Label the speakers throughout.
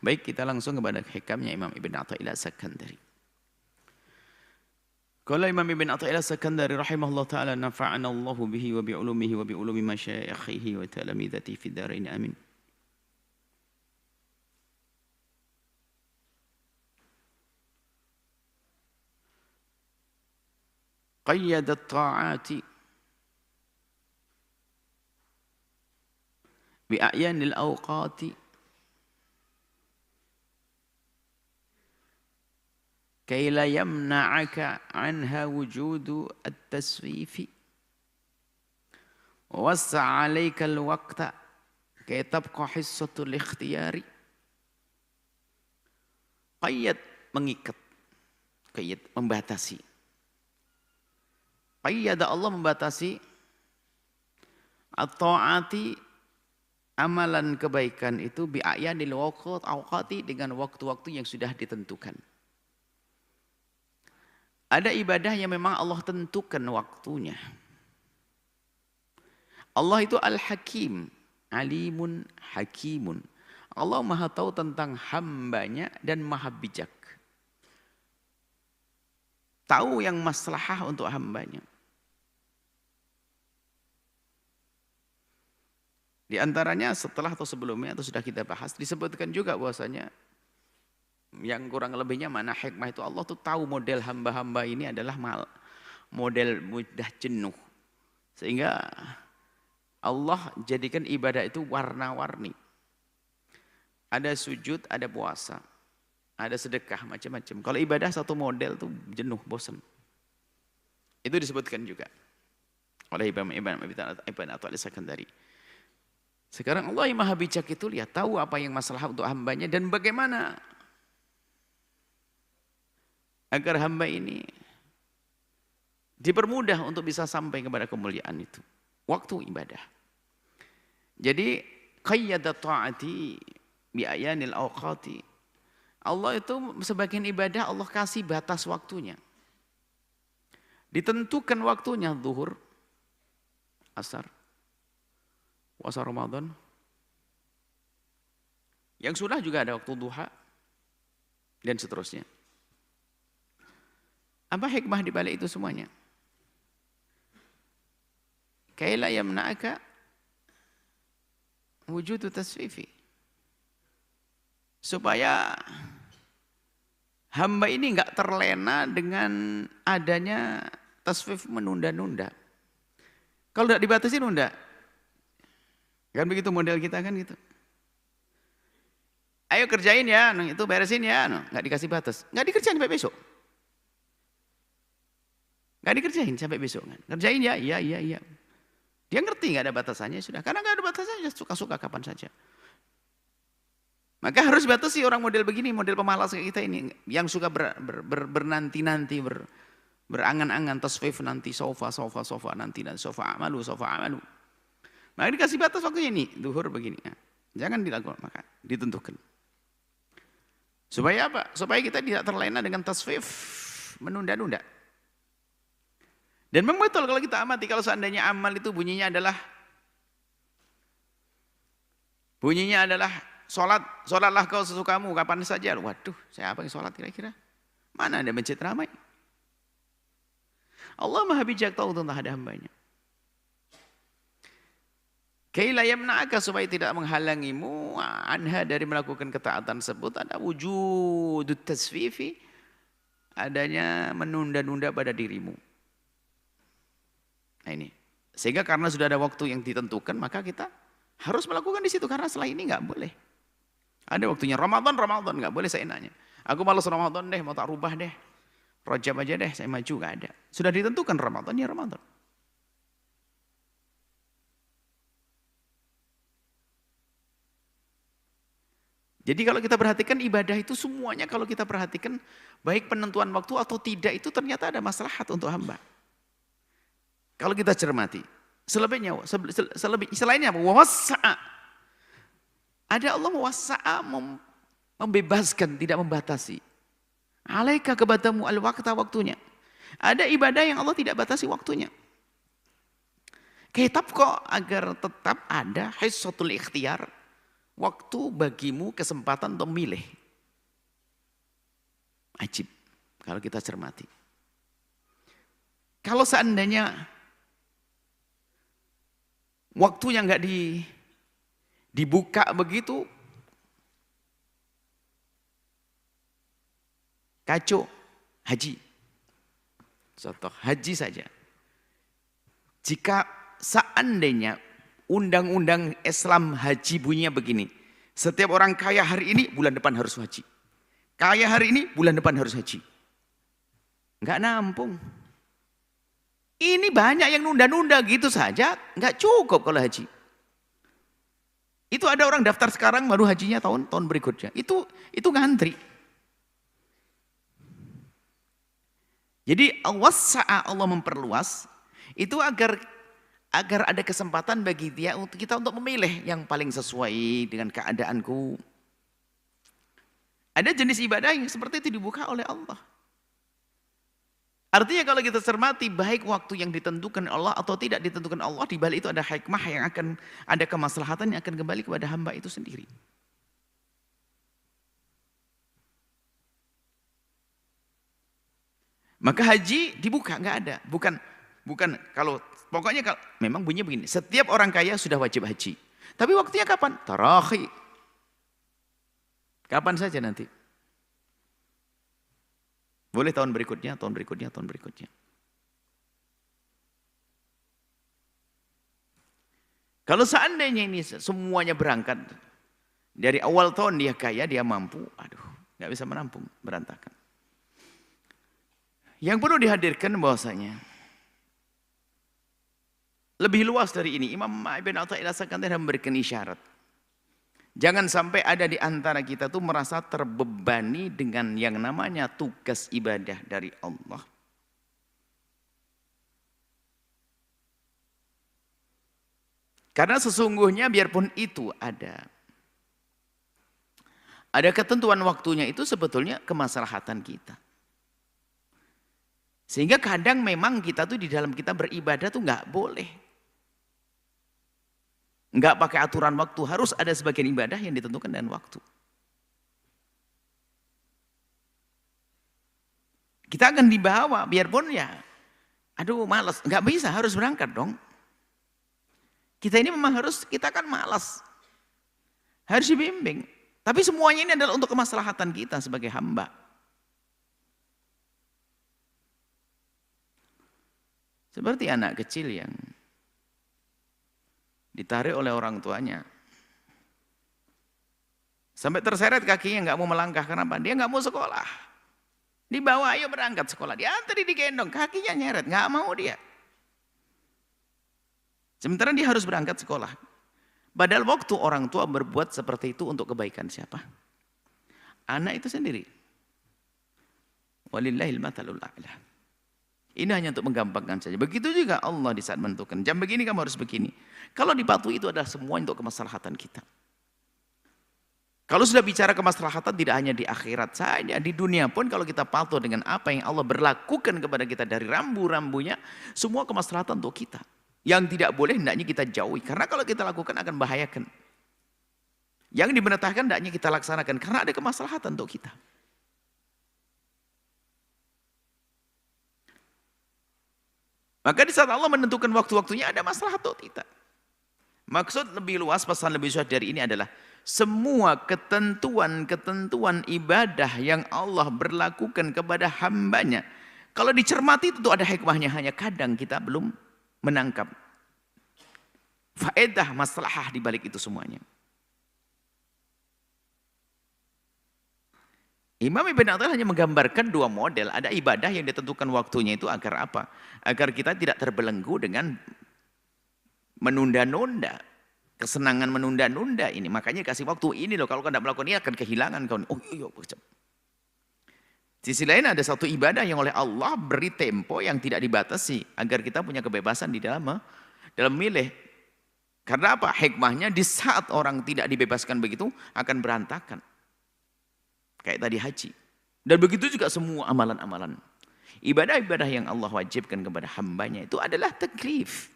Speaker 1: Baik, kita langsung kepada hikamnya Imam Ibn Athaillah As-Sakandari. Qala Imam Ibn Athaillah As-Sakandari rahimahullah ta'ala nafa'ana Allahu bihi wa bi'ulumihi wa bi'ulumi masyayikhihi wa talamidati fid dharain amin. قيد الطاعات بأعيان الأوقات كي لا يمنعك عنها وجود التسويف ووسع عليك الوقت كي تبقى حصة الاختيار. قيد mengikat, قيد membatasi. Qayyada Allah membatasi at-ta'ati amalan kebaikan itu bi'ayanil awqati dengan waktu-waktu yang sudah ditentukan. Ada ibadah yang memang Allah tentukan waktunya. Allah itu Al-Hakim, Alimun Hakimun. Allah Maha tahu tentang hambanya dan Maha bijak. Tahu yang maslahah untuk hambanya. Di antaranya setelah atau sebelumnya atau sudah kita bahas disebutkan juga bahwasanya yang kurang lebihnya mana hikmah itu Allah tuh tahu model hamba-hamba ini adalah model mudah jenuh. Sehingga Allah jadikan ibadah itu warna-warni. Ada sujud, ada puasa, ada sedekah, macam-macam. Kalau ibadah satu model tuh jenuh, bosan. Itu disebutkan juga oleh Ibn Athaillah As-Sakandari. Sekarang Allah yang Maha bijak itu lihat tahu apa yang masalah untuk hambanya dan bagaimana agar hamba ini dipermudah untuk bisa sampai kepada kemuliaan itu. Waktu ibadah. Jadi qayyada ta'ati bi'ayanil awqati. Allah itu sebagian ibadah Allah kasih batas waktunya. Ditentukan waktunya zuhur, asar, puasa Ramadan. Yang sunnah juga ada waktu duha dan seterusnya. Apa hikmah di balik itu semuanya? Kaila yamna'aka wujudu taswifi. Supaya hamba ini enggak terlena dengan adanya taswif menunda-nunda. Kalau tidak dibatasi nunda. Kan begitu model kita kan gitu. Ayo kerjain ya, itu beresin ya, nggak dikasih batas, nggak dikerjain sampai besok, nggak dikerjain sampai besok kan, kerjain ya, iya. Dia ngerti nggak ada batasannya sudah, karena nggak ada batasannya suka-suka kapan saja. Maka harus batasi orang model begini, model pemalas kayak kita ini, yang suka bernanti-nanti, berangan-angan taswif nanti sofa nanti dan sofa amalu. Maka dikasih batas waktunya ini, duhur begini. Ya. Jangan dilakukan, maka ditentukan. Supaya apa? Supaya kita tidak terlena dengan taswif, menunda-nunda. Dan memang betul kalau kita amati, kalau seandainya amal itu bunyinya adalah sholatlah kau sesukamu, kapan saja. Waduh, saya apa yang sholat kira-kira? Mana ada masjid ramai? Allah Maha bijak tahu tentang ada hambanya. Kaila yamna'aka supaya tidak menghalangimu anha dari melakukan ketaatan tersebut ada wujudut taswifi, adanya menunda-nunda pada dirimu. Nah ini, sehingga karena sudah ada waktu yang ditentukan maka kita harus melakukan di situ karena setelah ini nggak boleh. Ada waktunya Ramadan nggak boleh seenaknya. Aku malas Ramadan deh, mau tak rubah deh, Rajab aja deh, saya maju nggak ada. Sudah ditentukan Ramadan ya Ramadan. Jadi kalau kita perhatikan ibadah itu semuanya kalau kita perhatikan baik penentuan waktu atau tidak itu ternyata ada maslahat untuk hamba. Kalau kita cermati, selainnya wasa'a. Ada Allah wasa'a membebaskan, tidak membatasi. Alaika kepadamu waktunya. Ada ibadah yang Allah tidak batasi waktunya. Kitab kok agar tetap ada hissatul ikhtiar. waktu bagimu kesempatan untuk memilih. Ajib kalau kita cermati. Kalau seandainya waktunya nggak dibuka begitu, kacau haji. Contoh haji saja. Jika seandainya undang-undang Islam haji bunyinya begini. Setiap orang kaya hari ini bulan depan harus haji. Kaya hari ini bulan depan harus haji. Enggak nampung. Ini banyak yang nunda-nunda gitu saja. Enggak cukup kalau haji. Itu ada orang daftar sekarang baru hajinya tahun berikutnya. Itu ngantri. Jadi Allah memperluas itu agar ada kesempatan bagi dia untuk kita untuk memilih yang paling sesuai dengan keadaanku. Ada jenis ibadah yang seperti itu dibuka oleh Allah. Artinya kalau kita cermati baik waktu yang ditentukan Allah atau tidak ditentukan Allah, di balik itu ada hikmah yang akan ada kemaslahatan yang akan kembali kepada hamba itu sendiri. Maka haji dibuka, nggak ada. Bukan kalau pokoknya kalau memang bunyinya begini. Setiap orang kaya sudah wajib haji. Tapi waktunya kapan? Tarakhi. Kapan saja nanti. Boleh tahun berikutnya, tahun berikutnya, tahun berikutnya. Kalau seandainya ini semuanya berangkat dari awal tahun dia kaya, dia mampu, aduh, nggak bisa menampung, berantakan. Yang perlu dihadirkan bahwasanya lebih luas dari ini. Imam Ibn Athaillah Sakandar memberikan isyarat. Jangan sampai ada di antara kita tuh merasa terbebani dengan yang namanya tugas ibadah dari Allah. Karena sesungguhnya biarpun itu ada ketentuan waktunya itu sebetulnya kemaslahatan kita. Sehingga kadang memang kita tuh di dalam kita beribadah tuh nggak boleh. Nggak pakai aturan waktu, harus ada sebagian ibadah yang ditentukan dengan waktu. Kita akan dibawa, biarpun ya, aduh malas, nggak bisa, harus berangkat dong. Kita ini memang harus, kita kan malas. Harus dibimbing. Tapi semuanya ini adalah untuk kemaslahatan kita sebagai hamba. Seperti anak kecil yang ditarik oleh orang tuanya. Sampai terseret kakinya nggak mau melangkah. Kenapa? Dia nggak mau sekolah. Dibawa ayo berangkat sekolah. Diantar digendong, kakinya nyeret, nggak mau dia. Sementara dia harus berangkat sekolah. Padahal waktu orang tua berbuat seperti itu untuk kebaikan siapa? Anak itu sendiri. Walillahil mathalul a'la. Ini hanya untuk menggampangkan saja. Begitu juga Allah di saat menentukan. Jam begini kamu harus begini. Kalau dipatuhi itu adalah semua untuk kemaslahatan kita. Kalau sudah bicara kemaslahatan tidak hanya di akhirat saja. Di dunia pun kalau kita patuh dengan apa yang Allah berlakukan kepada kita dari rambu-rambunya. Semua kemaslahatan untuk kita. Yang tidak boleh hendaknya kita jauhi. Karena kalau kita lakukan akan bahayakan. Yang dibenarkan hendaknya kita laksanakan. Karena ada kemaslahatan untuk kita. Maka di saat Allah menentukan waktu-waktunya ada masalah atau tidak. Maksud lebih luas, pesan lebih luas dari ini adalah semua ketentuan-ketentuan ibadah yang Allah berlakukan kepada hambanya. Kalau dicermati itu ada hikmahnya, hanya kadang kita belum menangkap faedah maslahah di balik itu semuanya. Imam Ibn Athaillah hanya menggambarkan dua model. Ada ibadah yang ditentukan waktunya itu agar apa? Agar kita tidak terbelenggu dengan menunda-nunda. Kesenangan menunda-nunda ini. Makanya kasih waktu ini loh. Kalau kau tidak melakukan ini akan kehilangan kau. Oh iya. Sisi lain ada satu ibadah yang oleh Allah beri tempo yang tidak dibatasi. Agar kita punya kebebasan di dalam milih. Karena apa? Hikmahnya di saat orang tidak dibebaskan begitu akan berantakan. Kayak tadi haji. Dan begitu juga semua amalan-amalan. Ibadah-ibadah yang Allah wajibkan kepada hambanya itu adalah taklif.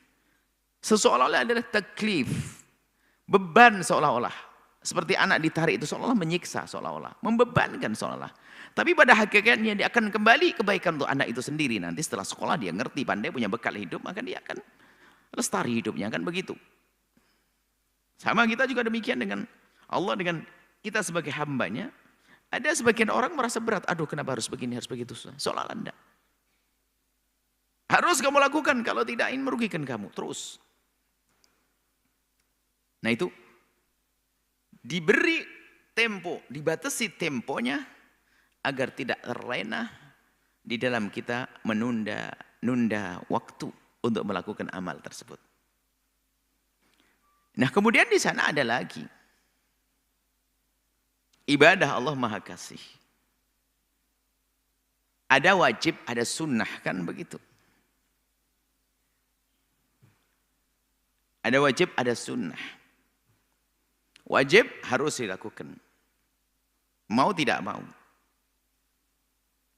Speaker 1: Seolah-olah adalah taklif. Beban seolah-olah. Seperti anak ditarik itu seolah-olah menyiksa, seolah-olah membebankan seolah-olah. Tapi pada hakikatnya dia akan kembali kebaikan untuk anak itu sendiri. Nanti setelah sekolah dia ngerti, pandai, punya bekal hidup, maka dia akan lestari hidupnya, kan begitu. Sama kita juga demikian dengan Allah, dengan kita sebagai hambanya. Ada sebagian orang merasa berat, aduh kenapa harus begini, harus begitu. Seolah-olah enggak. Harus kamu lakukan, kalau tidak ini merugikan kamu, terus. Nah itu, diberi tempo, dibatasi temponya, agar tidak terlena di dalam kita menunda waktu untuk melakukan amal tersebut. Nah kemudian di sana ada lagi ibadah Allah Maha Kasih. Ada wajib, ada sunnah, kan begitu. Ada wajib, ada sunnah. Wajib harus dilakukan. Mau tidak mau.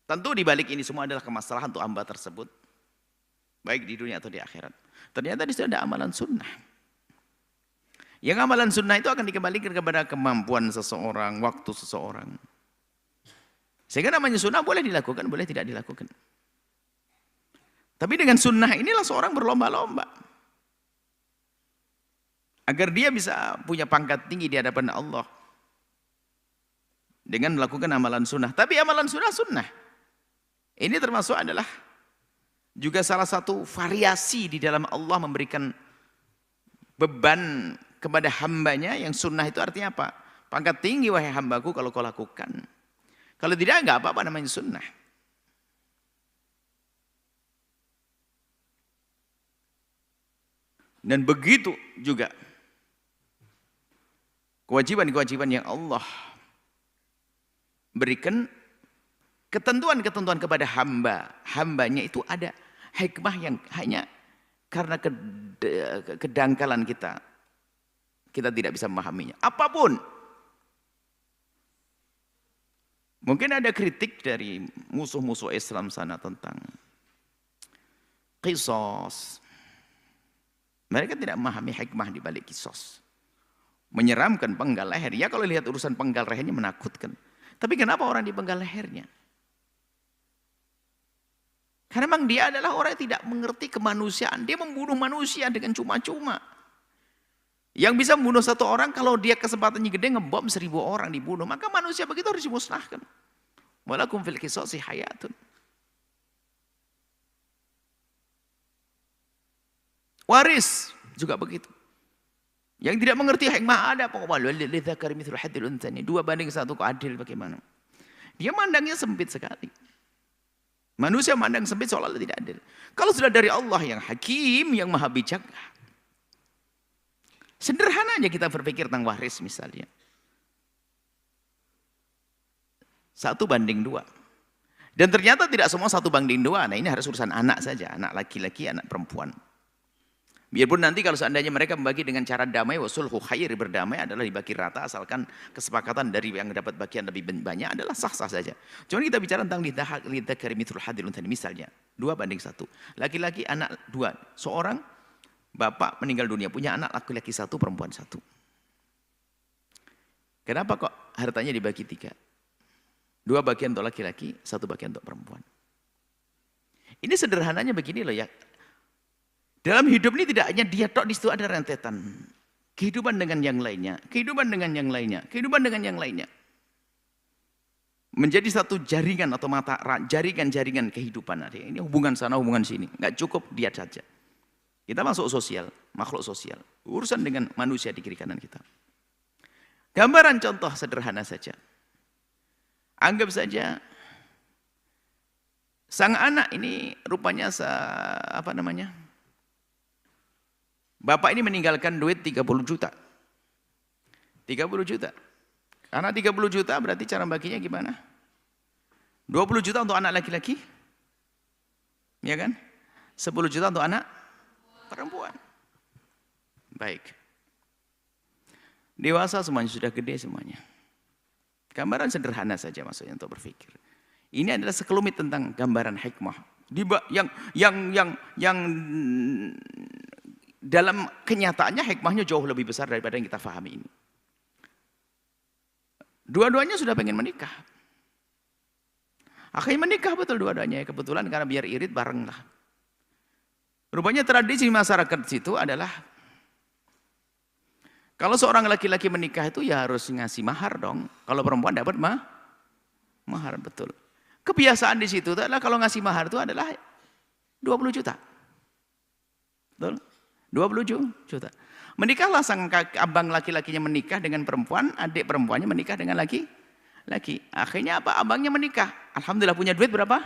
Speaker 1: Tentu di balik ini semua adalah kemaslahan untuk hamba tersebut. Baik di dunia atau di akhirat. Ternyata di situ ada amalan sunnah. Yang amalan sunnah itu akan dikembalikan kepada kemampuan seseorang, waktu seseorang. Sehingga namanya sunnah boleh dilakukan, boleh tidak dilakukan. Tapi dengan sunnah inilah seorang berlomba-lomba. Agar dia bisa punya pangkat tinggi di hadapan Allah. Dengan melakukan amalan sunnah. Tapi amalan sunnah. Ini termasuk adalah juga salah satu variasi di dalam Allah memberikan beban kepada hambanya. Yang sunnah itu artinya apa? Pangkat tinggi wahai hambaku kalau kau lakukan. Kalau tidak, enggak apa-apa namanya sunnah. Dan begitu juga kewajiban-kewajiban yang Allah berikan, ketentuan-ketentuan kepada hambanya itu ada hikmah yang hanya karena kedangkalan kita tidak bisa memahaminya. Apapun. Mungkin ada kritik dari musuh-musuh Islam sana tentang qisas. Mereka tidak memahami hikmah di balik qisas. Menyeramkan penggal leher. Ya kalau lihat urusan penggal lehernya menakutkan. Tapi kenapa orang dipenggal lehernya? Karena memang dia adalah orang yang tidak mengerti kemanusiaan. Dia membunuh manusia dengan cuma-cuma. Yang bisa membunuh satu orang, kalau dia kesempatannya gede, ngebom 1000 orang dibunuh. Maka manusia begitu harus dimusnahkan. Walakum fil qisasi hayatun. Waris juga begitu. Yang tidak mengerti hikmah ada pokoknya 2 banding 1 kok adil bagaimana? Dia mandangnya sempit sekali. Manusia mandang sempit seolah-olah tidak adil. Kalau sudah dari Allah yang hakim, yang maha bijak, sederhana aja kita berpikir tentang waris misalnya. 1 banding 2. Dan ternyata tidak semua 1 banding 2. Nah ini harus urusan anak saja. Anak laki-laki, anak perempuan. Biarpun nanti kalau seandainya mereka membagi dengan cara damai, wasulhu khair, berdamai adalah dibagi rata, asalkan kesepakatan dari yang dapat bagian lebih banyak adalah sah-sah saja. Cuma kita bicara tentang lidhakari mithlul hadil unsayni, misalnya 2 banding 1. Laki-laki anak 2. Seorang bapak meninggal dunia, punya anak laki-laki 1, perempuan 1. Kenapa kok hartanya dibagi 3? 2 bagian untuk laki-laki, 1 bagian untuk perempuan. Ini sederhananya begini loh ya. Dalam hidup ini tidak hanya dia tok, di situ ada rentetan. Kehidupan dengan yang lainnya, kehidupan dengan yang lainnya, kehidupan dengan yang lainnya. Menjadi satu jaringan atau mata jaringan-jaringan kehidupan. Ini hubungan sana, hubungan sini. Enggak cukup dia saja. Kita masuk sosial, makhluk sosial. Urusan dengan manusia di kiri kanan kita. Gambaran contoh sederhana saja. Anggap saja sang anak ini rupanya bapak ini meninggalkan duit 30 juta. 30 juta. Karena 30 juta berarti cara baginya gimana? 20 juta untuk anak laki-laki. Ya kan? 10 juta untuk anak perempuan. Baik. Dewasa semuanya, sudah gede semuanya. Gambaran sederhana saja maksudnya untuk berpikir. Ini adalah sekelumit tentang gambaran hikmah. Yang dalam kenyataannya hikmahnya jauh lebih besar daripada yang kita fahami ini. Dua-duanya sudah pengen menikah. Akhirnya menikah betul dua-duanya. Kebetulan karena biar irit bareng lah. Rupanya tradisi masyarakat situ adalah kalau seorang laki-laki menikah itu ya harus ngasih mahar dong. Kalau perempuan dapat mahar, betul. Kebiasaan di situ adalah kalau ngasih mahar itu adalah 20 juta. Betul? 20 juta. Menikahlah sang abang laki-lakinya menikah dengan perempuan, adik perempuannya menikah dengan laki. Akhirnya apa? Abangnya menikah. Alhamdulillah punya duit berapa?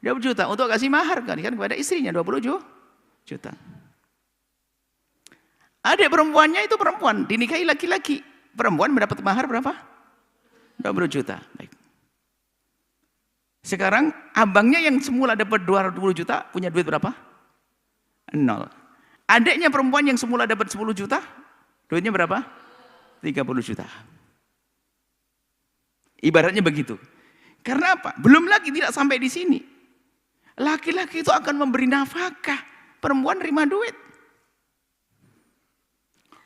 Speaker 1: 20 juta untuk kasih mahar kan kepada istrinya 20 juta. Adik perempuannya itu perempuan, dinikahi laki-laki. Perempuan mendapat mahar berapa? 20 juta. Baik. Sekarang abangnya yang semula dapat 20 juta punya duit berapa? 0. Adiknya perempuan yang semula dapat 10 juta, duitnya berapa? 30 juta. Ibaratnya begitu. Karena apa? Belum lagi tidak sampai di sini. Laki-laki itu akan memberi nafkah, perempuan terima duit.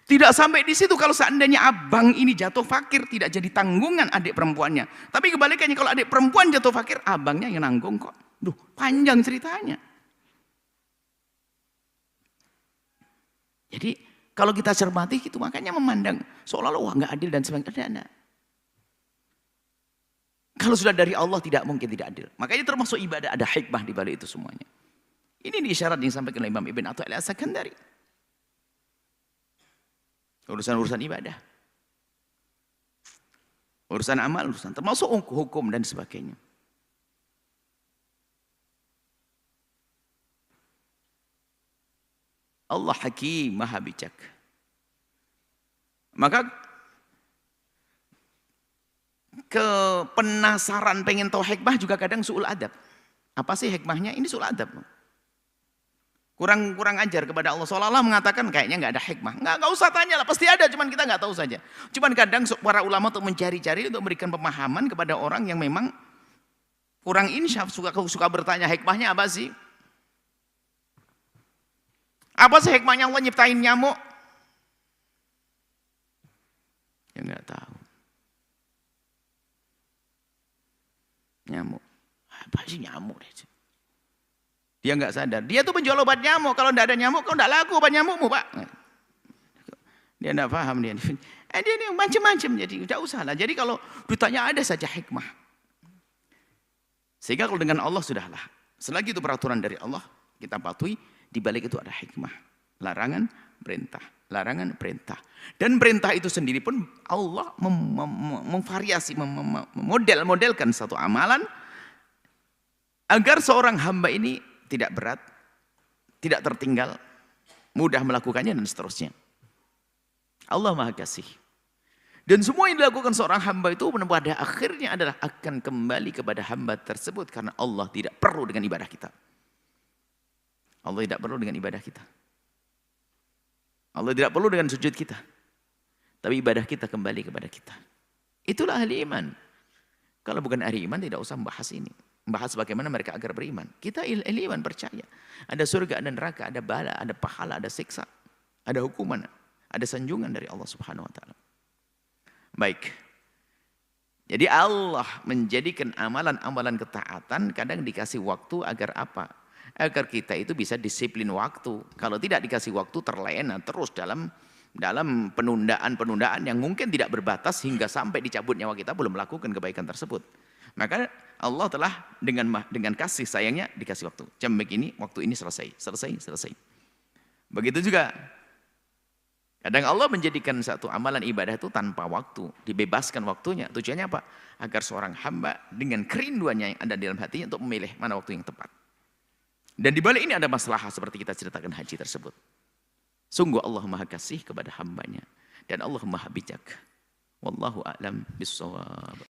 Speaker 1: Tidak sampai di situ, kalau seandainya abang ini jatuh fakir tidak jadi tanggungan adik perempuannya. Tapi kebalikannya kalau adik perempuan jatuh fakir, abangnya yang nanggung kok. Duh, panjang ceritanya. Jadi kalau kita cermati itu makanya memandang seolah-olah nggak adil dan sebagainya. Kalau sudah dari Allah tidak mungkin tidak adil. Makanya termasuk ibadah ada hikmah di balik itu semuanya. Ini isyarat yang disampaikan oleh Imam Ibn Athaillah As-Sakandari. Urusan-urusan ibadah. Urusan amal, urusan termasuk hukum dan sebagainya. Allah Hakim, Maha Bijak. Maka penasaran pengen tahu hikmah juga kadang su'ul adab. Apa sih hikmahnya? Ini su'ul adab. Kurang ajar kepada Allah. Seolah-olah mengatakan kayaknya nggak ada hikmah. Nggak usah tanya lah, pasti ada. Cuman kita nggak tahu saja. Cuman kadang para ulama untuk mencari-cari untuk memberikan pemahaman kepada orang yang memang kurang insyaf, suka bertanya hikmahnya apa sih? Apa sih hikmahnya Allah nyiptain nyamuk? Ya nggak tahu. Nyamuk. Apa sih nyamuk? Dia nggak sadar. Dia tuh penjual obat nyamuk. Kalau nggak ada nyamuk, kau nggak laku obat nyamukmu, Pak. Dia nggak paham dia. Dia ini macam-macam. Jadi nggak usah lah. Jadi kalau ditanya ada saja hikmah. Sehingga kalau dengan Allah sudahlah. Selagi itu peraturan dari Allah, kita patuhi. Di balik itu ada hikmah. Larangan, perintah. Larangan, perintah. Dan perintah itu sendiri pun Allah memvariasi, memodel-modelkan satu amalan agar seorang hamba ini tidak berat, tidak tertinggal, mudah melakukannya dan seterusnya. Allah Maha Kasih. Dan semua yang dilakukan seorang hamba itu pada akhirnya adalah akan kembali kepada hamba tersebut karena Allah tidak perlu dengan ibadah kita. Allah tidak perlu dengan ibadah kita. Allah tidak perlu dengan sujud kita. Tapi ibadah kita kembali kepada kita. Itulah ahli iman. Kalau bukan ahli iman tidak usah membahas ini. Membahas bagaimana mereka agar beriman. Kita ahli iman percaya. Ada surga, ada neraka, ada bala, ada pahala, ada siksa. Ada hukuman, ada sanjungan dari Allah Subhanahu wa Ta'ala. Baik. Jadi Allah menjadikan amalan-amalan ketaatan kadang dikasih waktu agar apa? Agar kita itu bisa disiplin waktu. Kalau tidak dikasih waktu terlena terus dalam penundaan-penundaan yang mungkin tidak berbatas hingga sampai dicabut nyawa kita belum melakukan kebaikan tersebut. Maka Allah telah dengan kasih sayangnya dikasih waktu. Jam begini, waktu ini selesai. Begitu juga. Kadang Allah menjadikan satu amalan ibadah itu tanpa waktu. Dibebaskan waktunya. Tujuannya apa? Agar seorang hamba dengan kerinduannya yang ada di dalam hatinya untuk memilih mana waktu yang tepat. Dan di balik ini ada masalah seperti kita ceritakan haji tersebut. Sungguh Allah Maha Kasih kepada hambanya. Dan Allah Maha Bijak. Wallahu a'lam bissawab.